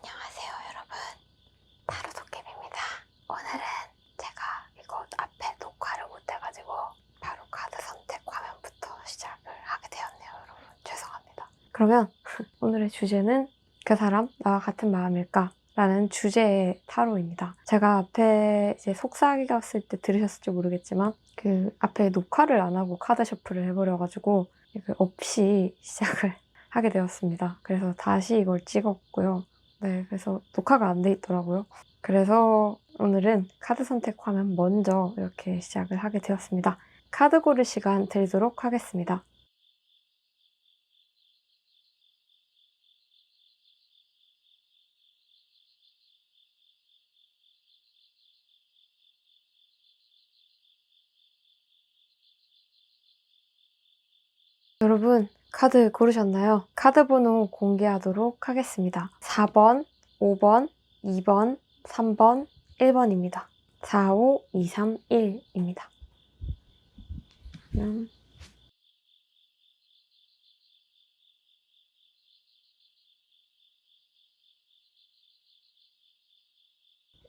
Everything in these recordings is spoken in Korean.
안녕하세요 여러분, 타로 도깨비입니다. 오늘은 제가 이거 앞에 녹화를 못해가지고 바로 카드 선택 화면부터 시작을 하게 되었네요 여러분, 죄송합니다. 그러면 오늘의 주제는 그 사람 나와 같은 마음일까? 라는 주제의 타로입니다. 제가 앞에 이제 속삭이었을 때 들으셨을지 모르겠지만 그 앞에 녹화를 안 하고 카드 셔플을 해버려가지고 없이 시작을 하게 되었습니다. 그래서 다시 이걸 찍었고요. 네, 그래서 녹화가 안 돼 있더라고요. 그래서 오늘은 카드 선택 화면 먼저 이렇게 시작을 하게 되었습니다. 카드 고를 시간 드리도록 하겠습니다. 여러분, 카드 고르셨나요? 카드 번호 공개하도록 하겠습니다. 4번, 5번, 2번, 3번, 1번입니다. 4, 5, 2, 3, 1입니다.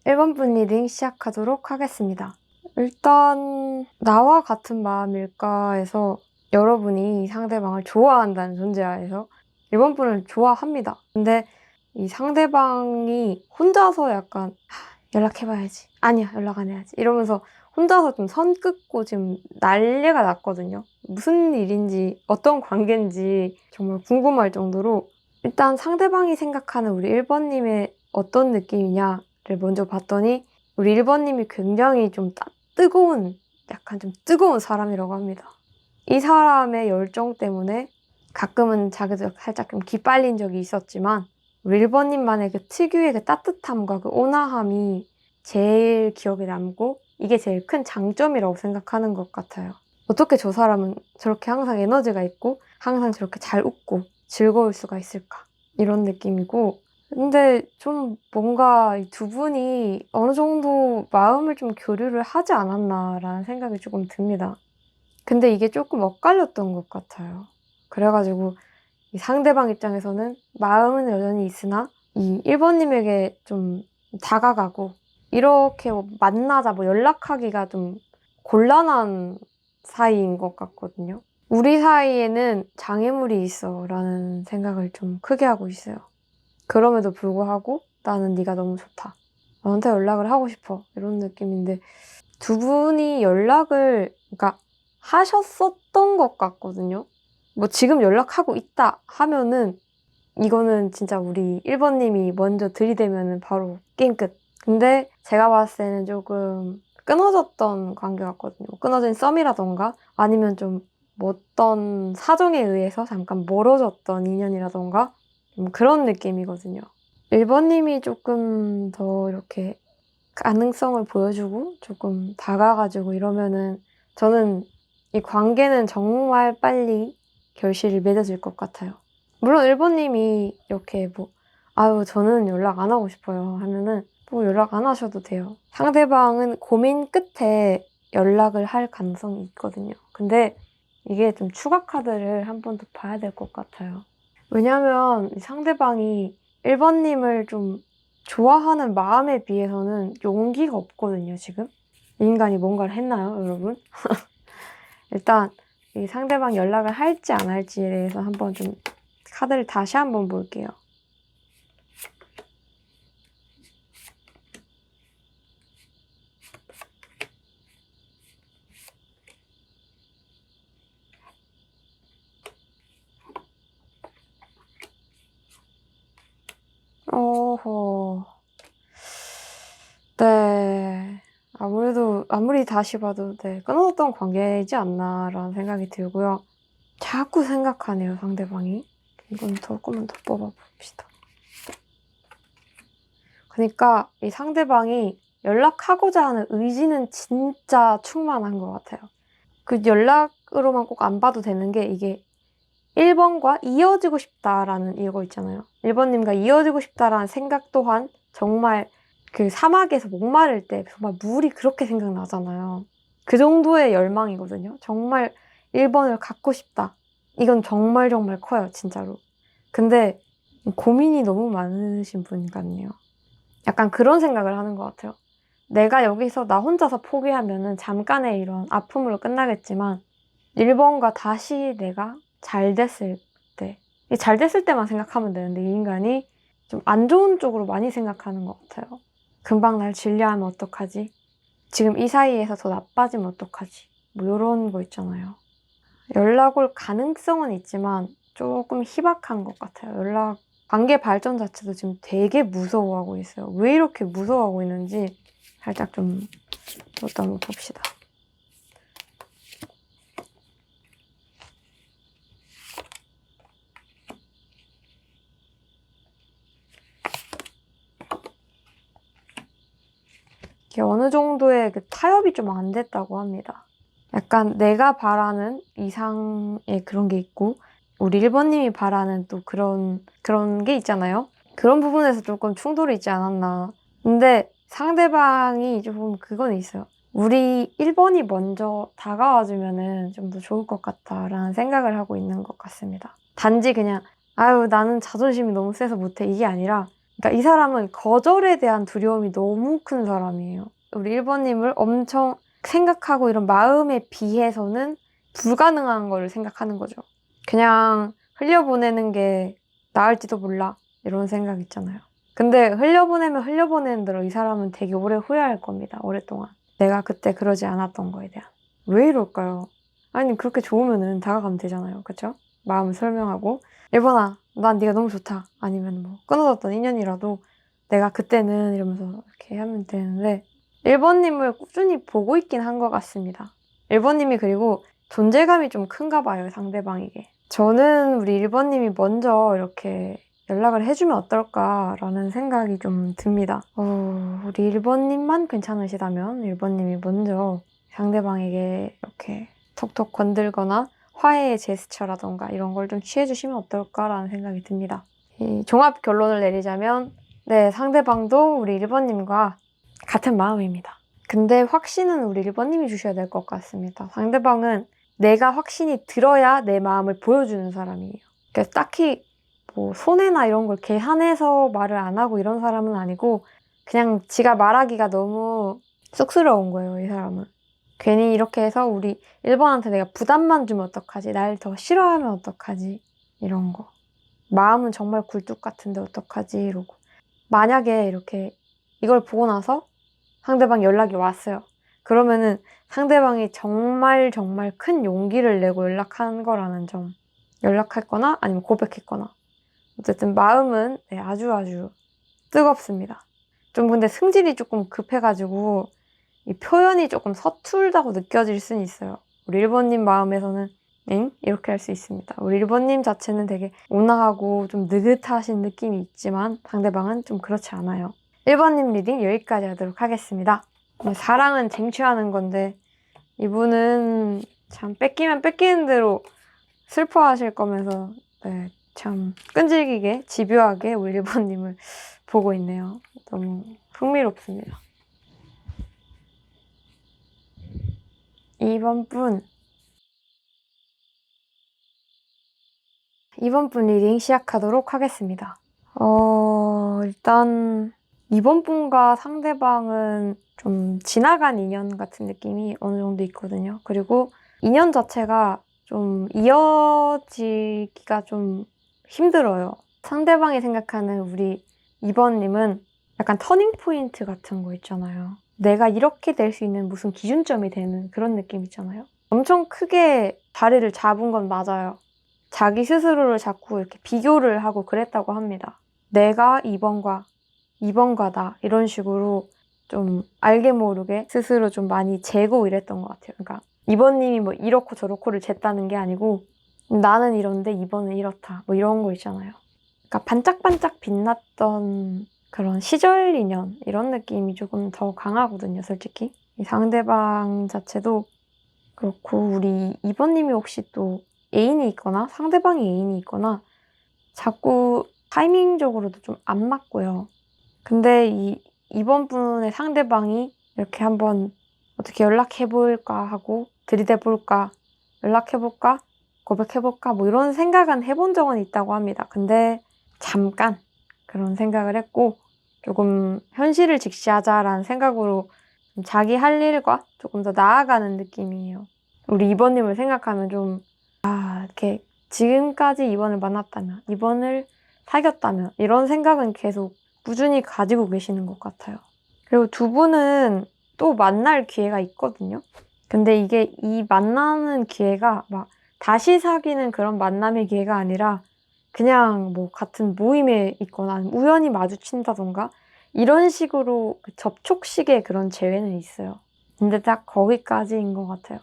1번 분 리딩 시작하도록 하겠습니다. 일단 나와 같은 마음일까 해서 여러분이 상대방을 좋아한다는 전제하에서 1번 분을 좋아합니다. 근데 이 상대방이 혼자서 약간 연락해봐야지, 아니야 연락 안 해야지 이러면서 혼자서 좀 선 긋고 지금 난리가 났거든요. 무슨 일인지 어떤 관계인지 정말 궁금할 정도로 일단 상대방이 생각하는 우리 1번님의 어떤 느낌이냐를 먼저 봤더니 우리 1번님이 굉장히 좀 약간 좀 뜨거운 사람이라고 합니다. 이 사람의 열정 때문에 가끔은 자기도 살짝 좀 기빨린 적이 있었지만 우리 1번님만의 그 특유의 그 따뜻함과 그 온화함이 제일 기억에 남고 이게 제일 큰 장점이라고 생각하는 것 같아요. 어떻게 저 사람은 저렇게 항상 에너지가 있고 항상 저렇게 잘 웃고 즐거울 수가 있을까? 이런 느낌이고, 근데 좀 뭔가 이 두 분이 어느 정도 마음을 좀 교류를 하지 않았나라는 생각이 조금 듭니다. 근데 이게 조금 엇갈렸던 것 같아요. 그래가지고 이 상대방 입장에서는 마음은 여전히 있으나 이 1번님에게 좀 다가가고 이렇게 뭐 만나자 뭐 연락하기가 좀 곤란한 사이인 것 같거든요. 우리 사이에는 장애물이 있어 라는 생각을 좀 크게 하고 있어요. 그럼에도 불구하고 나는 네가 너무 좋다, 너한테 연락을 하고 싶어, 이런 느낌인데 두 분이 연락을 그러니까 하셨었던 것 같거든요. 뭐 지금 연락하고 있다 하면은 이거는 진짜 우리 1번님이 먼저 들이대면은 바로 게임 끝. 근데 제가 봤을 때는 조금 끊어졌던 관계 같거든요. 끊어진 썸이라던가 아니면 좀 뭐 어떤 사정에 의해서 잠깐 멀어졌던 인연이라던가 좀 그런 느낌이거든요. 1번님이 조금 더 이렇게 가능성을 보여주고 조금 다가가지고 이러면은 저는 이 관계는 정말 빨리 결실을 맺어질 것 같아요. 물론 1번님이 이렇게 뭐 아유 저는 연락 안 하고 싶어요 하면은 뭐 연락 안 하셔도 돼요. 상대방은 고민 끝에 연락을 할 가능성이 있거든요. 근데 이게 좀 추가 카드를 한 번 더 봐야 될 것 같아요. 왜냐면 상대방이 1번님을 좀 좋아하는 마음에 비해서는 용기가 없거든요, 지금. 이 인간이 뭔가를 했나요, 여러분? 일단 이 상대방 연락을 할지 안 할지에 대해서 한번 좀 카드를 다시 한번 볼게요. 어허. 네. 아무리 다시 봐도 끊어졌던 관계이지 않나라는 생각이 들고요. 자꾸 생각하네요, 상대방이. 이건 조금만 더 뽑아봅시다. 그러니까 이 상대방이 연락하고자 하는 의지는 진짜 충만한 것 같아요. 그 연락으로만 꼭 안 봐도 되는 게 이게 1번과 이어지고 싶다라는 이거 있잖아요. 1번님과 이어지고 싶다라는 생각 또한 정말 그 사막에서 목마를 때 정말 물이 그렇게 생각나잖아요. 그 정도의 열망이거든요. 정말 1번을 갖고 싶다. 이건 정말 정말 커요, 진짜로. 근데 고민이 너무 많으신 분 같네요. 약간 그런 생각을 하는 것 같아요. 내가 여기서 나 혼자서 포기하면은 잠깐의 이런 아픔으로 끝나겠지만 1번과 다시 내가 잘 됐을 때, 잘 됐을 때만 생각하면 되는데 이 인간이 좀 안 좋은 쪽으로 많이 생각하는 것 같아요. 금방 날 질려하면 어떡하지? 지금 이 사이에서 더 나빠지면 어떡하지? 뭐 이런 거 있잖아요. 연락 올 가능성은 있지만 조금 희박한 것 같아요. 관계 발전 자체도 지금 되게 무서워하고 있어요. 왜 이렇게 무서워하고 있는지 살짝 좀 또 한번 봅시다. 이게 어느 정도의 그 타협이 좀 안 됐다고 합니다. 약간 내가 바라는 이상의 그런 게 있고 우리 1번님이 바라는 또 그런 게 있잖아요. 그런 부분에서 조금 충돌이 있지 않았나. 근데 상대방이 좀 그건 있어요. 우리 1번이 먼저 다가와주면은 좀 더 좋을 것 같다라는 생각을 하고 있는 것 같습니다. 단지 그냥 아유 나는 자존심이 너무 세서 못해 이게 아니라 그러니까 이 사람은 거절에 대한 두려움이 너무 큰 사람이에요. 우리 1번님을 엄청 생각하고 이런 마음에 비해서는 불가능한 걸 생각하는 거죠. 그냥 흘려보내는 게 나을지도 몰라 이런 생각 있잖아요. 근데 흘려보내면 흘려보내는 대로 이 사람은 되게 오래 후회할 겁니다. 오랫동안. 내가 그때 그러지 않았던 거에 대한. 왜 이럴까요? 아니 그렇게 좋으면은 다가가면 되잖아요. 그쵸? 마음을 설명하고 1번아 난 네가 너무 좋다. 아니면 뭐 끊어졌던 인연이라도 내가 그때는 이러면서 이렇게 하면 되는데 1번님을 꾸준히 보고 있긴 한 것 같습니다. 1번님이 그리고 존재감이 좀 큰가 봐요, 상대방에게. 저는 우리 1번님이 먼저 이렇게 연락을 해주면 어떨까라는 생각이 좀 듭니다. 우리 1번님만 괜찮으시다면 1번님이 먼저 상대방에게 이렇게 톡톡 건들거나 화해의 제스처라던가 이런 걸 좀 취해주시면 어떨까라는 생각이 듭니다. 이 종합 결론을 내리자면 네, 상대방도 우리 1번님과 같은 마음입니다. 근데 확신은 우리 1번님이 주셔야 될 것 같습니다. 상대방은 내가 확신이 들어야 내 마음을 보여주는 사람이에요. 그래서 딱히 뭐 손해나 이런 걸 계산해서 말을 안 하고 이런 사람은 아니고 그냥 지가 말하기가 너무 쑥스러운 거예요, 이 사람은. 괜히 이렇게 해서 우리 1번한테 내가 부담만 주면 어떡하지? 날 더 싫어하면 어떡하지? 이런 거. 마음은 정말 굴뚝 같은데 어떡하지? 이러고. 만약에 이렇게 이걸 보고 나서 상대방 연락이 왔어요. 그러면은 상대방이 정말 정말 큰 용기를 내고 연락한 거라는 점. 연락했거나 아니면 고백했거나. 어쨌든 마음은 네, 아주 뜨겁습니다. 좀 근데 승질이 조금 급해가지고 이 표현이 조금 서툴다고 느껴질 수는 있어요. 우리 1번님 마음에서는 엥? 이렇게 할 수 있습니다. 우리 1번님 자체는 되게 온화하고 좀 느긋하신 느낌이 있지만 상대방은 좀 그렇지 않아요. 1번님 리딩 여기까지 하도록 하겠습니다. 사랑은 쟁취하는 건데 이분은 참 뺏기면 뺏기는 대로 슬퍼하실 거면서 네, 참 끈질기게 집요하게 우리 1번님을 보고 있네요. 너무 흥미롭습니다. 2번 분 리딩 시작하도록 하겠습니다. 일단 2번 분과 상대방은 좀 지나간 인연 같은 느낌이 어느 정도 있거든요. 그리고 인연 자체가 좀 이어지기가 좀 힘들어요. 상대방이 생각하는 우리 2번님은 약간 터닝포인트 같은 거 있잖아요. 내가 이렇게 될 수 있는 무슨 기준점이 되는 그런 느낌 있잖아요. 엄청 크게 자리를 잡은 건 맞아요. 자기 스스로를 자꾸 이렇게 비교를 하고 그랬다고 합니다. 내가 2번과 나 이런 식으로 좀 알게 모르게 스스로 좀 많이 재고 이랬던 것 같아요. 그러니까 2번님이 뭐 이렇고 저렇고를 쟀다는 게 아니고 나는 이런데 2번은 이렇다 뭐 이런 거 있잖아요. 그러니까 반짝반짝 빛났던 그런 시절 인연 이런 느낌이 조금 더 강하거든요, 솔직히. 이 상대방 자체도 그렇고 우리 2번님이 혹시 또 애인이 있거나 상대방이 애인이 있거나 자꾸 타이밍적으로도 좀 안 맞고요. 근데 이 2번 분의 상대방이 이렇게 한번 어떻게 연락해볼까 하고 들이대볼까 연락해볼까 고백해볼까 뭐 이런 생각은 해본 적은 있다고 합니다. 근데 잠깐 그런 생각을 했고 조금 현실을 직시하자라는 생각으로 자기 할 일과 조금 더 나아가는 느낌이에요. 우리 이번님을 생각하면 좀 이렇게 지금까지 이번을 만났다면, 이번을 사귀었다면 이런 생각은 계속 꾸준히 가지고 계시는 것 같아요. 그리고 두 분은 또 만날 기회가 있거든요. 근데 이게 이 만나는 기회가 막 다시 사귀는 그런 만남의 기회가 아니라 그냥 뭐 같은 모임에 있거나 우연히 마주친다던가 이런 식으로 접촉식의 그런 재회는 있어요. 근데 딱 거기까지인 것 같아요.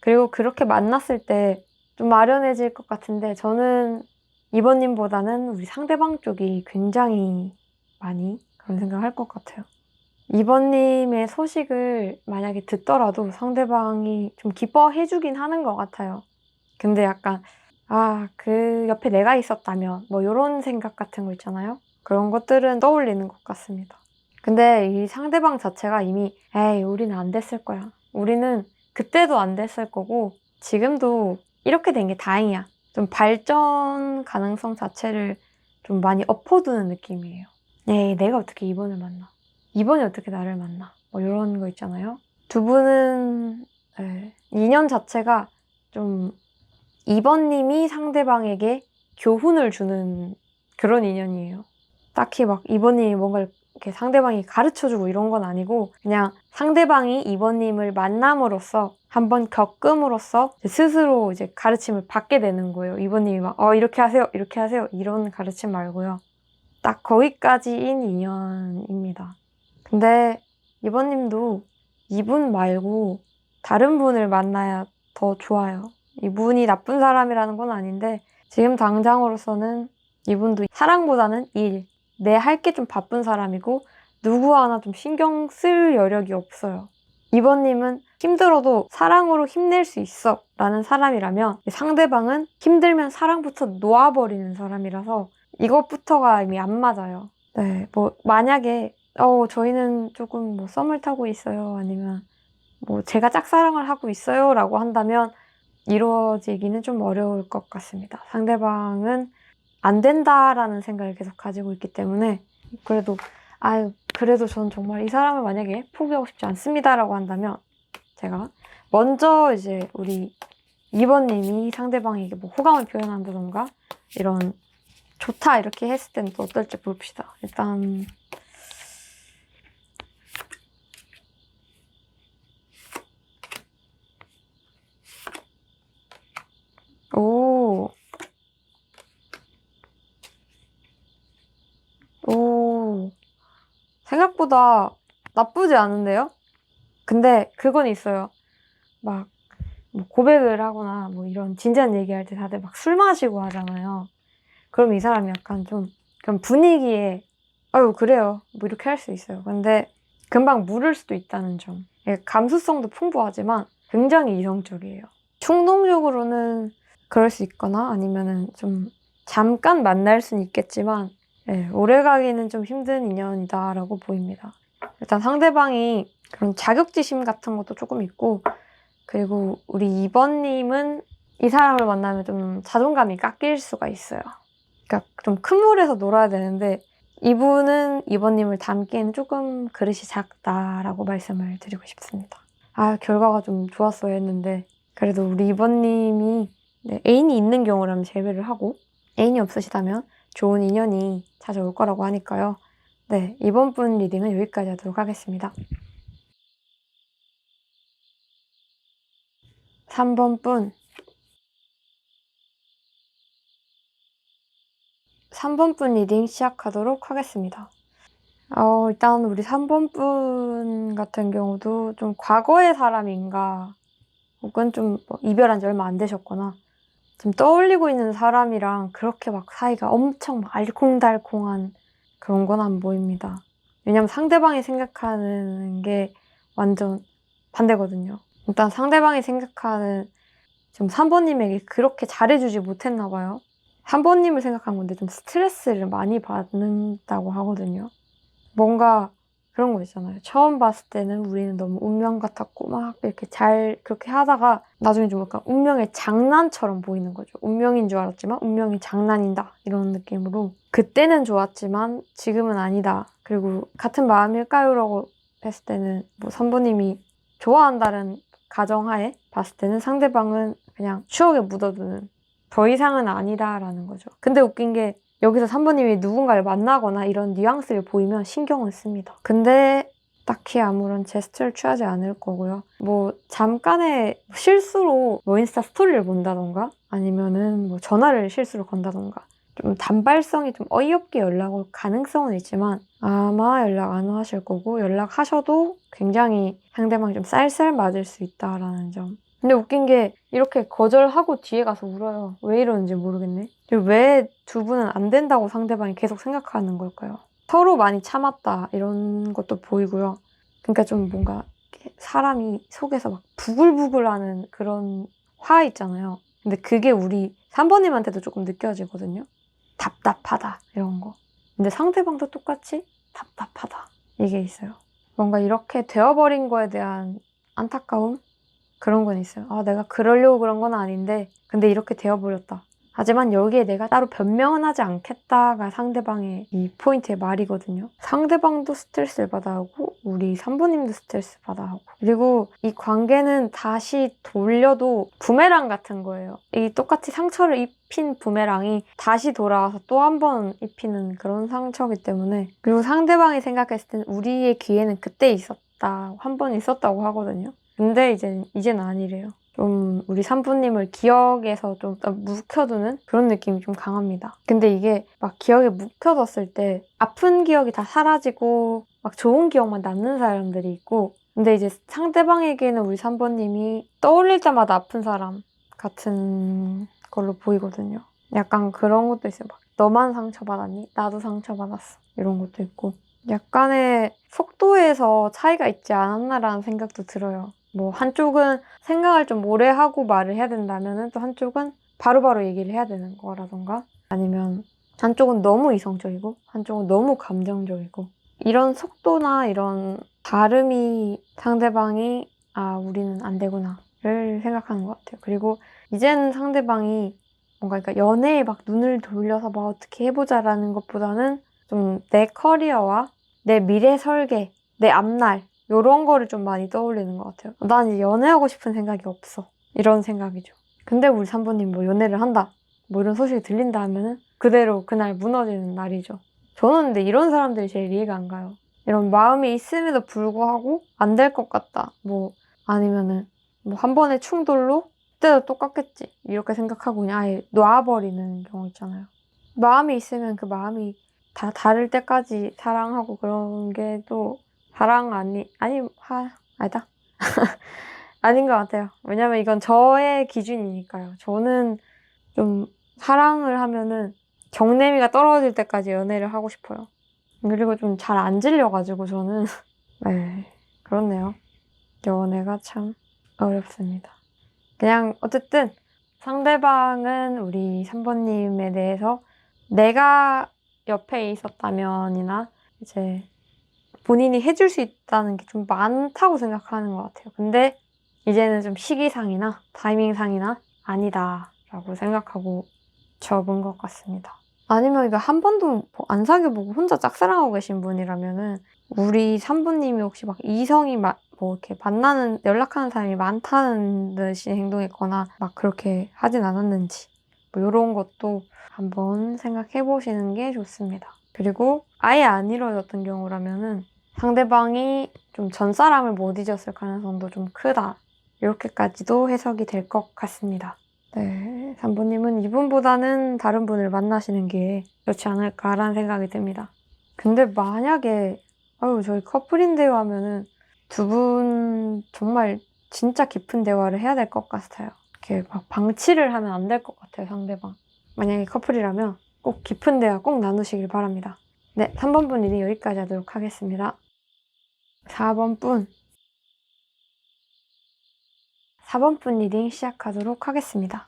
그리고 그렇게 만났을 때 좀 아련해질 것 같은데 저는 이번님보다는 우리 상대방 쪽이 굉장히 많이 그런 생각을 할 것 같아요. 이번님의 소식을 만약에 듣더라도 상대방이 좀 기뻐해주긴 하는 것 같아요. 근데 약간 그 옆에 내가 있었다면 뭐 이런 생각 같은 거 있잖아요. 그런 것들은 떠올리는 것 같습니다. 근데 이 상대방 자체가 이미 에이 우리는 안 됐을 거야. 우리는 그때도 안 됐을 거고 지금도 이렇게 된 게 다행이야. 좀 발전 가능성 자체를 좀 많이 엎어두는 느낌이에요. 에이 내가 어떻게 이번을 만나. 이번에 어떻게 나를 만나. 뭐 이런 거 있잖아요. 두 분은 인연 자체가 좀 이번님이 상대방에게 교훈을 주는 그런 인연이에요. 딱히 막 이번님이 뭔가 이렇게 상대방이 가르쳐주고 이런 건 아니고 그냥 상대방이 이번님을 만남으로써 한번 겪음으로써 스스로 이제 가르침을 받게 되는 거예요. 이번님이 막 이렇게 하세요, 이렇게 하세요 이런 가르침 말고요. 딱 거기까지인 인연입니다. 근데 이번님도 이분 말고 다른 분을 만나야 더 좋아요. 이분이 나쁜 사람이라는 건 아닌데 지금 당장으로서는 이분도 사랑보다는 일, 내 할 게 좀 바쁜 사람이고 누구 하나 좀 신경 쓸 여력이 없어요. 이번님은 힘들어도 사랑으로 힘낼 수 있어 라는 사람이라면 상대방은 힘들면 사랑부터 놓아버리는 사람이라서 이것부터가 이미 안 맞아요. 네, 뭐 만약에 저희는 조금 뭐 썸을 타고 있어요 아니면 뭐 제가 짝사랑을 하고 있어요 라고 한다면 이루어지기는 좀 어려울 것 같습니다. 상대방은 안 된다라는 생각을 계속 가지고 있기 때문에 그래도 전 정말 이 사람을 만약에 포기하고 싶지 않습니다라고 한다면 제가 먼저 이제 우리 2번님이 상대방에게 뭐 호감을 표현한다던가 이런 좋다 이렇게 했을 때는 또 어떨지 봅시다. 일단 오 생각보다 나쁘지 않은데요? 근데 그건 있어요. 막 뭐 고백을 하거나 뭐 이런 진지한 얘기할 때 다들 막 술 마시고 하잖아요. 그럼 이 사람이 약간 좀 그런 분위기에 아유 그래요 뭐 이렇게 할 수 있어요. 근데 금방 무를 수도 있다는 점. 감수성도 풍부하지만 굉장히 이성적이에요. 충동적으로는 그럴 수 있거나 아니면은 좀 잠깐 만날 수는 있겠지만 오래 가기는 좀 힘든 인연이다라고 보입니다. 일단 상대방이 그런 자격지심 같은 것도 조금 있고 그리고 우리 2번님은 이 사람을 만나면 좀 자존감이 깎일 수가 있어요. 그러니까 좀 큰 물에서 놀아야 되는데 이분은 2번님을 닮기에는 조금 그릇이 작다라고 말씀을 드리고 싶습니다. 결과가 좀 좋았어야 했는데 그래도 우리 2번님이 애인이 있는 경우라면 제외를 하고 애인이 없으시다면 좋은 인연이 찾아올 거라고 하니까요. 네, 이번 분 리딩은 여기까지 하도록 하겠습니다. 3번 분 3번 분 리딩 시작하도록 하겠습니다. 일단 우리 3번 분 같은 경우도 좀 과거의 사람인가 혹은 좀 뭐 이별한 지 얼마 안 되셨거나 좀 떠올리고 있는 사람이랑 그렇게 막 사이가 엄청 막 알콩달콩한 그런 건 안 보입니다. 왜냐면 상대방이 생각하는 게 완전 반대거든요. 일단 상대방이 생각하는 지금 3번님에게 그렇게 잘해주지 못했나 봐요. 3번님을 생각한 건데 좀 스트레스를 많이 받는다고 하거든요. 뭔가 그런 거 있잖아요. 처음 봤을 때는 우리는 너무 운명 같았고 막 이렇게 잘 그렇게 하다가 나중에 좀 약간 운명의 장난처럼 보이는 거죠. 운명인 줄 알았지만 운명이 장난이다 이런 느낌으로 그때는 좋았지만 지금은 아니다. 그리고 같은 마음일까요? 라고 했을 때는 뭐 선부님이 좋아한다는 가정하에 봤을 때는 상대방은 그냥 추억에 묻어두는 더 이상은 아니다라는 거죠. 근데 웃긴 게 여기서 산부님이 누군가를 만나거나 이런 뉘앙스를 보이면 신경을 씁니다. 근데 딱히 아무런 제스처를 취하지 않을 거고요. 뭐 잠깐의 실수로 뭐 인스타 스토리를 본다던가 아니면은 뭐 전화를 실수로 건다던가 좀 단발성이 좀 어이없게 연락 올 가능성은 있지만 아마 연락 안 하실 거고 연락하셔도 굉장히 상대방이 좀 쌀쌀 맞을 수 있다라는 점. 근데 웃긴 게 이렇게 거절하고 뒤에 가서 울어요. 왜 이러는지 모르겠네. 왜 두 분은 안 된다고 상대방이 계속 생각하는 걸까요? 서로 많이 참았다 이런 것도 보이고요. 그러니까 좀 뭔가 사람이 속에서 막 부글부글하는 그런 화 있잖아요. 근데 그게 우리 3번님한테도 조금 느껴지거든요. 답답하다 이런 거. 근데 상대방도 똑같이 답답하다 이게 있어요. 뭔가 이렇게 되어버린 거에 대한 안타까움? 그런 건 있어요. 아, 내가 그러려고 그런 건 아닌데 근데 이렇게 되어버렸다. 하지만 여기에 내가 따로 변명은 하지 않겠다가 상대방의 이 포인트의 말이거든요. 상대방도 스트레스를 받아하고 우리 산부님도 스트레스 받아하고 그리고 이 관계는 다시 돌려도 부메랑 같은 거예요. 이 똑같이 상처를 입힌 부메랑이 다시 돌아와서 또 한 번 입히는 그런 상처이기 때문에 그리고 상대방이 생각했을 때는 우리의 기회는 그때 있었다. 한 번 있었다고 하거든요. 근데 이제는 아니래요. 좀 우리 산부님을 기억에서 좀 묵혀두는 그런 느낌이 좀 강합니다. 근데 이게 막 기억에 묵혀뒀을 때 아픈 기억이 다 사라지고 막 좋은 기억만 남는 사람들이 있고 근데 이제 상대방에게는 우리 산부님이 떠올릴 때마다 아픈 사람 같은 걸로 보이거든요. 약간 그런 것도 있어요. 막 너만 상처받았니? 나도 상처받았어. 이런 것도 있고 약간의 속도에서 차이가 있지 않았나라는 생각도 들어요. 뭐 한쪽은 생각을 좀 오래 하고 말을 해야 된다면은 또 한쪽은 바로바로 얘기를 해야 되는 거라던가 아니면 한쪽은 너무 이성적이고 한쪽은 너무 감정적이고 이런 속도나 이런 다름이 상대방이 아 우리는 안 되구나를 생각하는 것 같아요. 그리고 이제는 상대방이 뭔가 그러니까 연애에 막 눈을 돌려서 막 어떻게 해보자라는 것보다는 좀 내 커리어와 내 미래 설계, 내 앞날 이런 거를 좀 많이 떠올리는 것 같아요. 난 이제 연애하고 싶은 생각이 없어. 이런 생각이죠. 근데 우리 산부님 뭐 연애를 한다. 뭐 이런 소식이 들린다 하면은 그대로 그날 무너지는 날이죠. 저는 근데 이런 사람들이 제일 이해가 안 가요. 이런 마음이 있음에도 불구하고 안 될 것 같다. 뭐 아니면은 뭐 한 번의 충돌로 그때도 똑같겠지. 이렇게 생각하고 그냥 아예 놔버리는 경우 있잖아요. 마음이 있으면 그 마음이 다 다를 때까지 사랑하고 그런 게 또 사랑 아니다. 아닌 것 같아요. 왜냐면 이건 저의 기준이니까요. 저는 좀 사랑을 하면은 정내미가 떨어질 때까지 연애를 하고 싶어요. 그리고 좀 잘 안 질려가지고 저는 네, 그렇네요. 연애가 참 어렵습니다. 그냥 어쨌든 상대방은 우리 3번님에 대해서 내가 옆에 있었다면이나 이제 본인이 해줄 수 있다는 게 좀 많다고 생각하는 것 같아요. 근데 이제는 좀 시기상이나 타이밍상이나 아니다라고 생각하고 접은 것 같습니다. 아니면 이거 한 번도 안 사귀어보고 혼자 짝사랑하고 계신 분이라면은 우리 산부님이 혹시 막 이성이 뭐 이렇게 만나는 연락하는 사람이 많다는 듯이 행동했거나 막 그렇게 하진 않았는지 뭐 이런 것도 한번 생각해 보시는 게 좋습니다. 그리고 아예 안 이루어졌던 경우라면은 상대방이 좀 전 사람을 못 잊었을 가능성도 좀 크다. 이렇게까지도 해석이 될 것 같습니다. 네, 산부님은 이분보다는 다른 분을 만나시는 게 좋지 않을까라는 생각이 듭니다. 근데 만약에 저희 커플인데요 하면은 두 분 정말 진짜 깊은 대화를 해야 될 것 같아요. 이렇게 막 방치를 하면 안 될 것 같아요, 상대방. 만약에 커플이라면 꼭 깊은 대화 꼭 나누시길 바랍니다. 네, 3번 분 리딩 여기까지 하도록 하겠습니다. 4번 분 리딩 시작하도록 하겠습니다.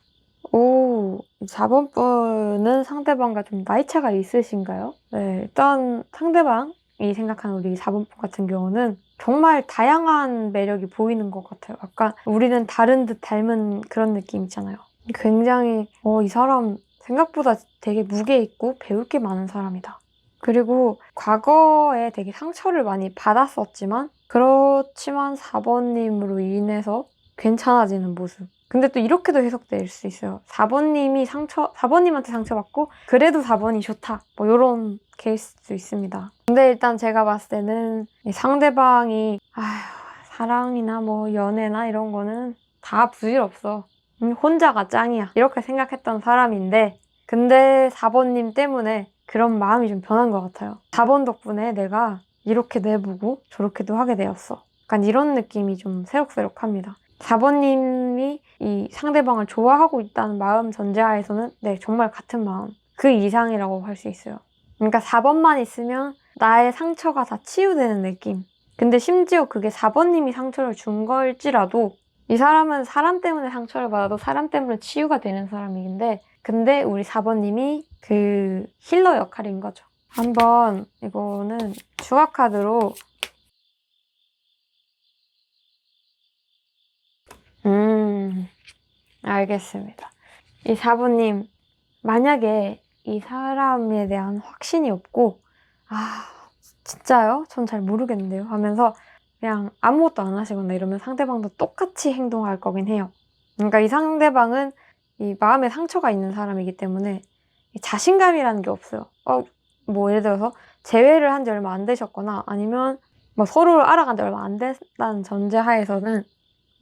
오, 4번 분은 상대방과 좀 나이 차가 있으신가요? 네, 일단 상대방 생각하는 우리 4번 분 같은 경우는 정말 다양한 매력이 보이는 것 같아요. 약간 우리는 다른 듯 닮은 그런 느낌 있잖아요. 굉장히 이 사람 생각보다 되게 무게 있고 배울 게 많은 사람이다. 그리고 과거에 되게 상처를 많이 받았었지만 그렇지만 4번님으로 인해서 괜찮아지는 모습. 근데 또 이렇게도 해석될 수 있어요. 4번님한테 상처받고 그래도 4번이 좋다. 뭐 이런 케이스도 있습니다. 근데 일단 제가 봤을 때는 이 상대방이 사랑이나 뭐 연애나 이런 거는 다 부질없어. 혼자가 짱이야. 이렇게 생각했던 사람인데 근데 4번님 때문에 그런 마음이 좀 변한 것 같아요. 4번 덕분에 내가 이렇게 내보고 저렇게도 하게 되었어. 약간 이런 느낌이 좀 새록새록합니다. 4번님이 이 상대방을 좋아하고 있다는 마음 전제하에서는 네, 정말 같은 마음. 그 이상이라고 할 수 있어요. 그러니까 4번만 있으면 나의 상처가 다 치유되는 느낌. 근데 심지어 그게 4번님이 상처를 준 걸지라도 이 사람은 사람 때문에 상처를 받아도 사람 때문에 치유가 되는 사람인데 근데 우리 4번님이 그 힐러 역할인 거죠. 한번 이거는 주화카드로 알겠습니다. 이 4번님 만약에 이 사람에 대한 확신이 없고 진짜요? 전 잘 모르겠는데요 하면서 그냥 아무것도 안 하시거나 이러면 상대방도 똑같이 행동할 거긴 해요. 그러니까 이 상대방은 이 마음에 상처가 있는 사람이기 때문에 자신감이라는 게 없어요. 뭐 예를 들어서 재회를 한 지 얼마 안 되셨거나 아니면 뭐 서로를 알아간 지 얼마 안 됐다는 전제하에서는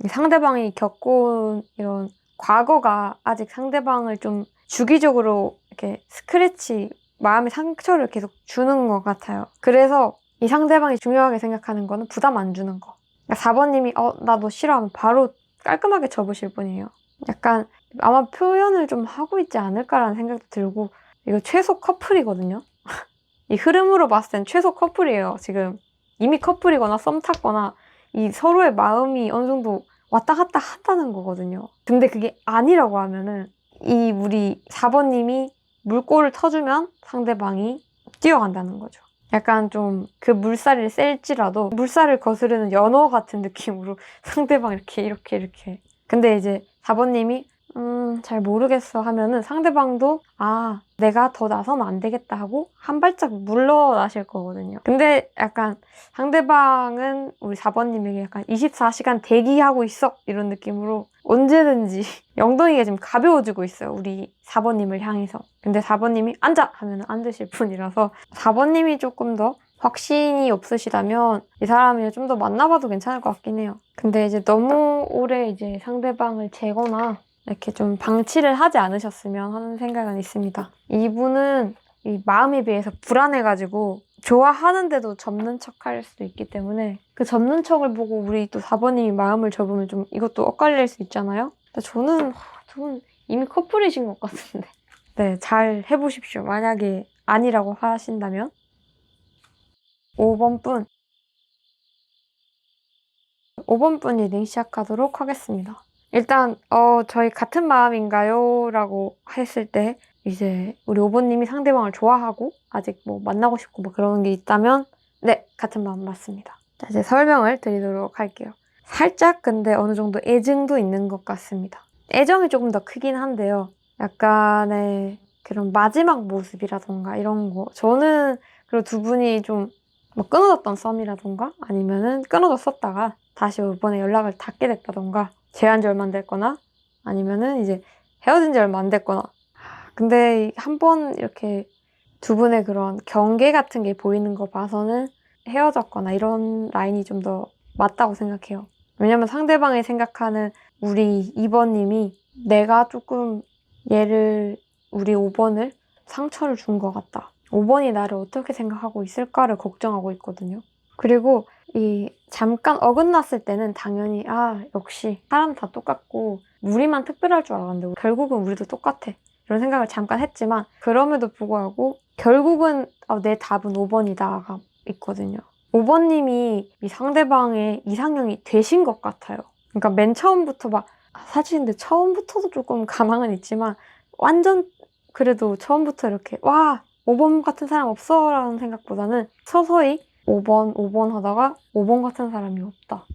이 상대방이 겪어온 이런 과거가 아직 상대방을 좀 주기적으로 이렇게 스크래치, 마음의 상처를 계속 주는 것 같아요. 그래서 이 상대방이 중요하게 생각하는 거는 부담 안 주는 거. 그러니까 4번님이 나 너 싫어하면 바로 깔끔하게 접으실 분이에요. 약간 아마 표현을 좀 하고 있지 않을까라는 생각도 들고 이거 최소 커플이거든요. 이 흐름으로 봤을 땐 최소 커플이에요. 지금 이미 커플이거나 썸 탔거나 이 서로의 마음이 어느 정도 왔다 갔다 한다는 거거든요. 근데 그게 아니라고 하면은 이 우리 4번님이 물꼬를 터주면 상대방이 뛰어간다는 거죠. 약간 좀 그 물살이 셀지라도 물살을 거스르는 연어 같은 느낌으로 상대방 이렇게. 근데 이제 4번님이 잘 모르겠어 하면은 상대방도 내가 더 나서면 안 되겠다 하고 한 발짝 물러나실 거거든요. 근데 약간 상대방은 우리 4번님에게 약간 24시간 대기하고 있어 이런 느낌으로 언제든지 영동이가 지금 가벼워지고 있어요. 우리 4번님을 향해서. 근데 4번님이 앉아! 하면 앉으실 분이라서 4번님이 조금 더 확신이 없으시다면 이 사람을 좀 더 만나봐도 괜찮을 것 같긴 해요. 근데 이제 너무 오래 이제 상대방을 재거나 이렇게 좀 방치를 하지 않으셨으면 하는 생각은 있습니다. 이분은 이 마음에 비해서 불안해가지고 좋아하는데도 접는 척 할 수도 있기 때문에 그 접는 척을 보고 우리 또 4번님이 마음을 접으면 좀 이것도 엇갈릴 수 있잖아요. 저는 두 분 이미 커플이신 것 같은데 네, 잘 해보십시오. 만약에 아니라고 하신다면 5번 분 5번 분 리딩 시작하도록 하겠습니다. 일단 저희 같은 마음인가요? 라고 했을 때 이제 우리 5번님이 상대방을 좋아하고 아직 뭐 만나고 싶고 뭐 그런 게 있다면 네, 같은 마음 맞습니다. 자, 이제 설명을 드리도록 할게요. 살짝 근데 어느 정도 애증도 있는 것 같습니다. 애정이 조금 더 크긴 한데요. 약간의 그런 마지막 모습이라던가 이런 거. 저는 그리고 두 분이 좀 뭐 끊어졌던 썸이라던가 아니면은 끊어졌었다가 다시 이번에 연락을 닿게 됐다던가 제한 지 얼마 안 됐거나 아니면은 이제 헤어진 지 얼마 안 됐거나 근데 한번 이렇게 두 분의 그런 경계 같은 게 보이는 거 봐서는 헤어졌거나 이런 라인이 좀 더 맞다고 생각해요. 왜냐면 상대방이 생각하는 우리 2번님이 내가 조금 우리 5번을 상처를 준 것 같다. 5번이 나를 어떻게 생각하고 있을까를 걱정하고 있거든요. 그리고 이 잠깐 어긋났을 때는 당연히 역시 사람 다 똑같고 우리만 특별할 줄 알았는데 결국은 우리도 똑같아. 이런 생각을 잠깐 했지만 그럼에도 불구하고 결국은 내 답은 5번이다가 있거든요. 5번님이 이 상대방의 이상형이 되신 것 같아요. 그러니까 맨 처음부터 사실 근데 처음부터도 조금 가망은 있지만 완전 그래도 처음부터 이렇게 5번 같은 사람 없어 라는 생각보다는 서서히 5번 하다가 5번 같은 사람이 없다.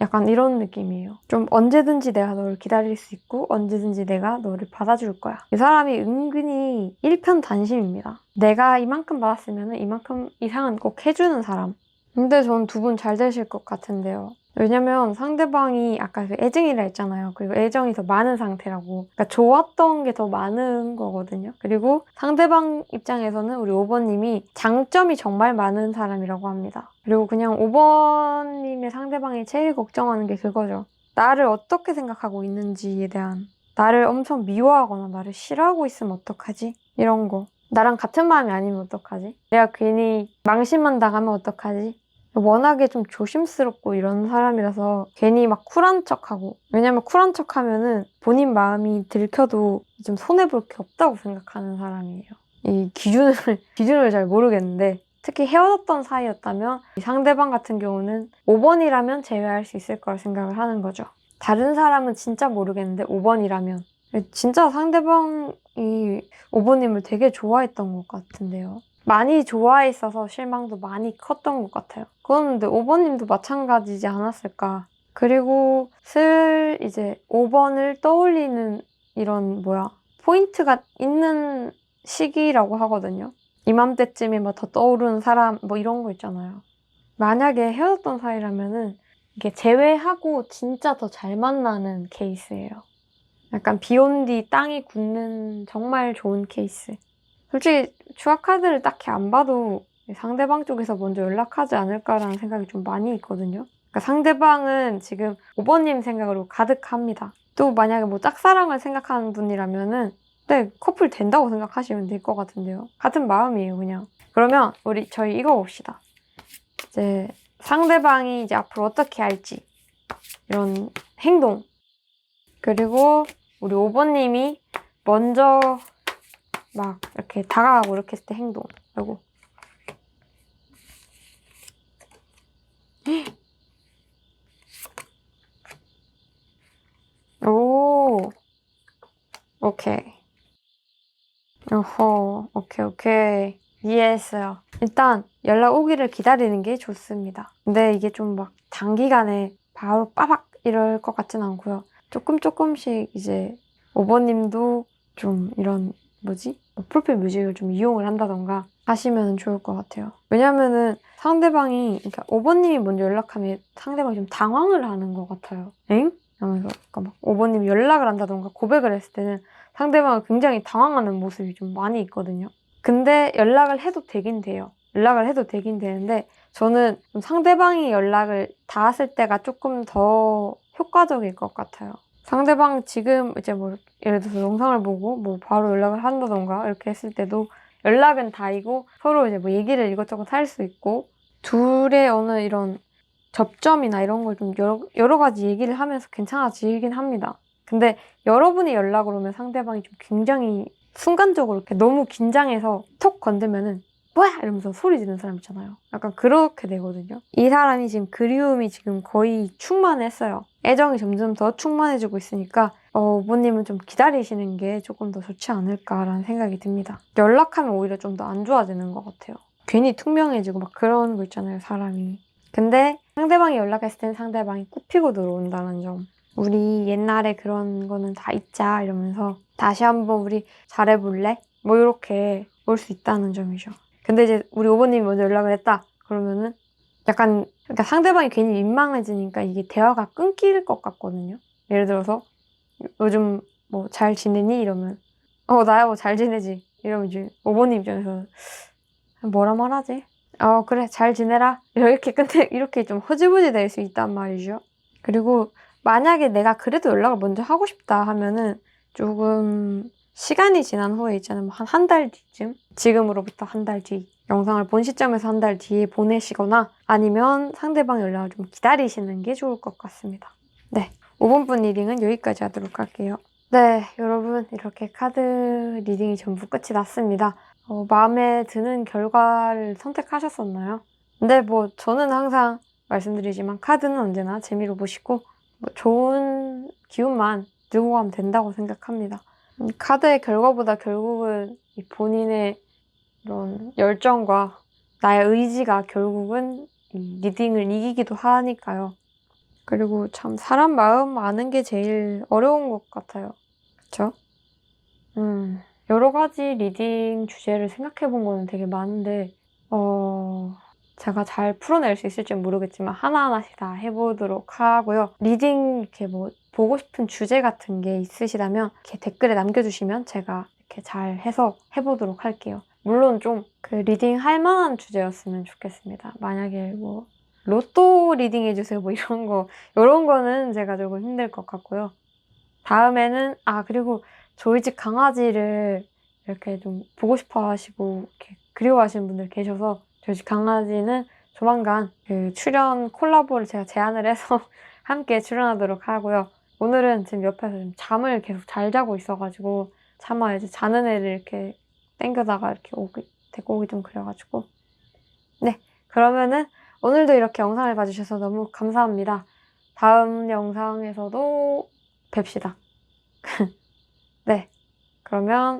약간 이런 느낌이에요. 좀 언제든지 내가 너를 기다릴 수 있고 언제든지 내가 너를 받아줄 거야. 이 사람이 은근히 일편단심입니다. 내가 이만큼 받았으면 이만큼 이상은 꼭 해주는 사람. 근데 전 두 분 잘 되실 것 같은데요. 왜냐면 상대방이 아까 그 애증이라 했잖아요. 그리고 애정이 더 많은 상태라고. 그러니까 좋았던 게 더 많은 거거든요. 그리고 상대방 입장에서는 우리 5번님이 장점이 정말 많은 사람이라고 합니다. 그리고 그냥 5번님의 상대방이 제일 걱정하는 게 그거죠. 나를 어떻게 생각하고 있는지에 대한. 나를 엄청 미워하거나 나를 싫어하고 있으면 어떡하지? 이런 거. 나랑 같은 마음이 아니면 어떡하지? 내가 괜히 망신만 당하면 어떡하지? 워낙에 좀 조심스럽고 이런 사람이라서 괜히 막 쿨한 척하고, 왜냐면 쿨한 척하면은 본인 마음이 들켜도 좀 손해볼 게 없다고 생각하는 사람이에요. 이 기준을 잘 모르겠는데, 특히 헤어졌던 사이였다면 이 상대방 같은 경우는 5번이라면 제외할 수 있을 거라 생각을 하는 거죠. 다른 사람은 진짜 모르겠는데 5번이라면 진짜 상대방이 5번님을 되게 좋아했던 것 같은데요. 많이 좋아했어서 실망도 많이 컸던 것 같아요. 그런데 5번님도 마찬가지지 않았을까. 그리고 이제 5번을 떠올리는 이런 포인트가 있는 시기라고 하거든요. 이맘때쯤에 뭐 더 떠오르는 사람 뭐 이런 거 있잖아요. 만약에 헤어졌던 사이라면은 이게 제외하고 진짜 더 잘 만나는 케이스예요. 약간 비 온 뒤 땅이 굳는 정말 좋은 케이스. 솔직히 추가 카드를 딱히 안 봐도 상대방 쪽에서 먼저 연락하지 않을까라는 생각이 좀 많이 있거든요. 그러니까 상대방은 지금 5번님 생각으로 가득합니다. 또 만약에 뭐 짝사랑을 생각하는 분이라면은 네, 커플 된다고 생각하시면 될 것 같은데요. 같은 마음이에요, 그냥. 그러면 저희 이거 봅시다. 이제 상대방이 이제 앞으로 어떻게 할지 이런 행동. 그리고 우리 5번님이 먼저 막 이렇게 다가가고 이렇게 했을 때 행동. 아이고. 오. 오케이. 어허. 오케이. 이해했어요. 일단 연락 오기를 기다리는 게 좋습니다. 근데 이게 좀 막 단기간에 바로 빠박 이럴 것 같진 않고요. 조금씩 이제 5번님도 좀 이런 프로필 뮤직을 좀 이용을 한다던가 하시면 좋을 것 같아요. 왜냐면은 상대방이, 그러니까 5번님이 먼저 연락하면 상대방이 좀 당황을 하는 것 같아요. 엥? 하면서 그러니까 막 5번님이 연락을 한다던가 고백을 했을 때는 상대방은 굉장히 당황하는 모습이 좀 많이 있거든요. 근데 연락을 해도 되긴 돼요. 연락을 해도 되긴 되는데 저는 좀 상대방이 연락을 닿았을 때가 조금 더 효과적일 것 같아요. 상대방 지금 이제 예를 들어서 영상을 보고 바로 연락을 한다던가 이렇게 했을 때도 연락은 닿이고 서로 이제 얘기를 이것저것 할 수 있고 둘의 어느 이런 접점이나 이런 걸 좀 여러 가지 얘기를 하면서 괜찮아지긴 합니다. 근데 여러분이 연락을 오면 상대방이 좀 굉장히 순간적으로 이렇게 너무 긴장해서 톡 건들면은 뭐야! 이러면서 소리 지르는 사람 있잖아요. 약간 그렇게 되거든요. 이 사람이 지금 그리움이 지금 거의 충만했어요. 애정이 점점 더 충만해지고 있으니까 부모님은 좀 기다리시는 게 조금 더 좋지 않을까라는 생각이 듭니다. 연락하면 오히려 좀 더 안 좋아지는 것 같아요. 괜히 투명해지고 막 그런 거 있잖아요, 사람이. 근데 상대방이 연락했을 땐 상대방이 굽히고 들어온다는 점. 우리 옛날에 그런 거는 다 잊자 이러면서 다시 한번 우리 잘해볼래? 이렇게 올 수 있다는 점이죠. 근데 이제 우리 5번님이 먼저 연락을 했다. 그러면은 약간 그러니까 상대방이 괜히 민망해지니까 이게 대화가 끊길 것 같거든요. 예를 들어서 요즘 잘 지내니? 이러면 나야 잘 지내지. 이러면 이제 5번님 입장에서 뭐라 말하지? 그래 잘 지내라. 이렇게 좀 허지부지 될 수 있단 말이죠. 그리고 만약에 내가 그래도 연락을 먼저 하고 싶다 하면은 조금 시간이 지난 후에 있잖아요. 한 달 뒤쯤? 지금으로부터 한 달 뒤. 영상을 본 시점에서 한 달 뒤에 보내시거나 아니면 상대방 연락을 좀 기다리시는 게 좋을 것 같습니다. 네, 5번 분 리딩은 여기까지 하도록 할게요. 네, 여러분 이렇게 카드 리딩이 전부 끝이 났습니다. 마음에 드는 결과를 선택하셨었나요? 근데 저는 항상 말씀드리지만 카드는 언제나 재미로 보시고 좋은 기운만 들고 가면 된다고 생각합니다. 카드의 결과보다 결국은 본인의 이런 열정과 나의 의지가 결국은 이 리딩을 이기기도 하니까요. 그리고 참 사람 마음 아는 게 제일 어려운 것 같아요. 그쵸? 여러 가지 리딩 주제를 생각해 본 거는 되게 많은데 제가 잘 풀어낼 수 있을지는 모르겠지만 하나하나씩 다 해 보도록 하고요. 리딩 이렇게 뭐 보고 싶은 주제 같은 게 있으시다면 이렇게 댓글에 남겨 주시면 제가 이렇게 잘 해서 해 보도록 할게요. 물론 좀 그 리딩 할 만한 주제였으면 좋겠습니다. 만약에 뭐 로또 리딩 해 주세요 뭐 요런 거는 제가 조금 힘들 것 같고요. 다음에는 그리고 저희 집 강아지를 이렇게 좀 보고 싶어 하시고 이렇게 그리워하시는 분들 계셔서 저희 집 강아지는 조만간 그 출연 콜라보를 제가 제안을 해서 함께 출연하도록 하고요. 오늘은 지금 옆에서 좀 잠을 계속 잘 자고 있어 가지고 차마 이제 자는 애를 이렇게 땡겨다가 이렇게 데리고 오기 좀 그래 가지고 네. 그러면은 오늘도 이렇게 영상을 봐 주셔서 너무 감사합니다. 다음 영상에서도 뵙시다. 네. 그러면